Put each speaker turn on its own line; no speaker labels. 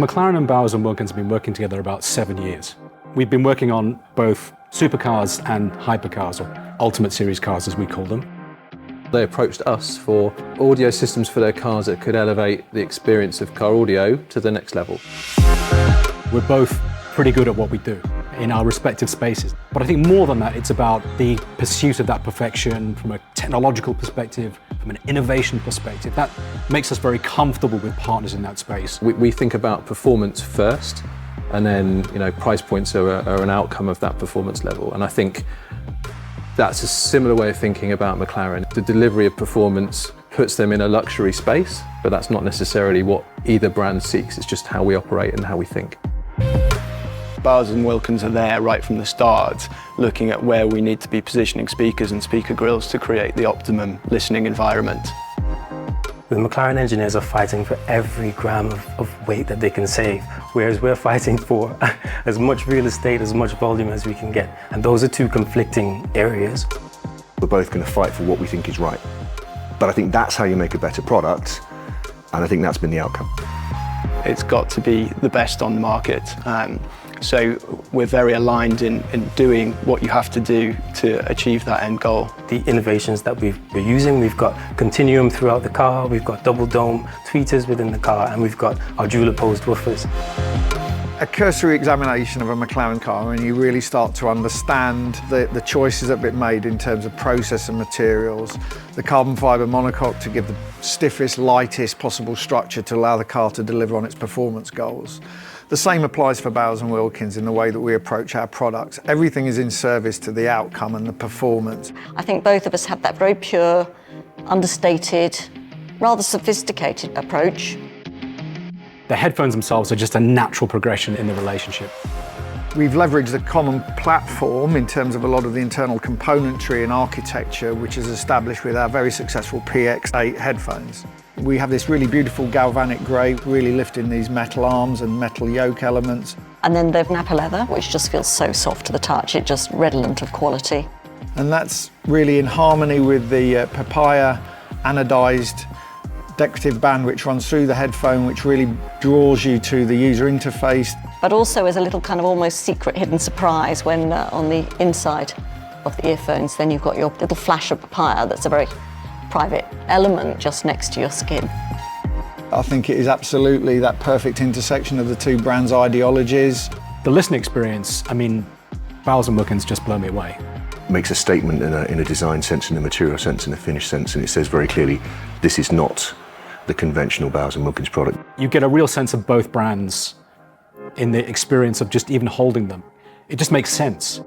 McLaren and Bowers&Wilkins have been working together about 7 years. We've been working on both supercars and hypercars, or Ultimate Series cars as we call them.
They approached us for audio systems for their cars that could elevate the experience of car audio to the next level.
We're both pretty good at what we do in our respective spaces. But I think more than that, it's about the pursuit of that perfection from a technological perspective, from an innovation perspective. That makes us very comfortable with partners in that space.
We think about performance first, and then price points are an outcome of that performance level. And I think that's a similar way of thinking about McLaren. The delivery of performance puts them in a luxury space, but that's not necessarily what either brand seeks. It's just how we operate and how we think.
Bowers and Wilkins are there right from the start, looking at where we need to be positioning speakers and speaker grills to create the optimum listening environment.
The McLaren engineers are fighting for every gram of weight that they can save, whereas we're fighting for as much real estate, as much volume as we can get. And those are two conflicting areas.
We're both going to fight for what we think is right. But I think that's how you make a better product, and I think that's been the outcome.
It's got to be the best on the market. So we're very aligned in doing what you have to do to achieve that end goal.
The innovations that we're using, we've got continuum throughout the car, we've got double dome tweeters within the car, and we've got our dual opposed woofers.
A cursory examination of a McLaren car, and you really start to understand the choices that have been made in terms of process and materials, the carbon fibre monocoque to give the stiffest, lightest possible structure to allow the car to deliver on its performance goals. The same applies for Bowers & Wilkins in the way that we approach our products. Everything is in service to the outcome and the performance.
I think both of us have that very pure, understated, rather sophisticated approach.
The headphones themselves are just a natural progression in the relationship.
We've leveraged the common platform in terms of a lot of the internal componentry and architecture which is established with our very successful Px8 headphones. We have this really beautiful galvanic grey, really lifting these metal arms and metal yoke elements.
And then the Napa leather, which just feels so soft to the touch, it just redolent of quality.
And that's really in harmony with the papaya anodized decorative band which runs through the headphone, which really draws you to the user interface.
But also as a little kind of almost secret hidden surprise when on the inside of the earphones, then you've got your little flash of papaya that's a very private element just next to your skin.
I think it is absolutely that perfect intersection of the two brands' ideologies.
The listening experience, I mean, Bowers & Wilkins just blow me away.
Makes a statement in a design sense, in a material sense, in a finish sense, and it says very clearly, this is not the conventional Bowers & Wilkins product.
You get a real sense of both brands in the experience of just even holding them. It just makes sense.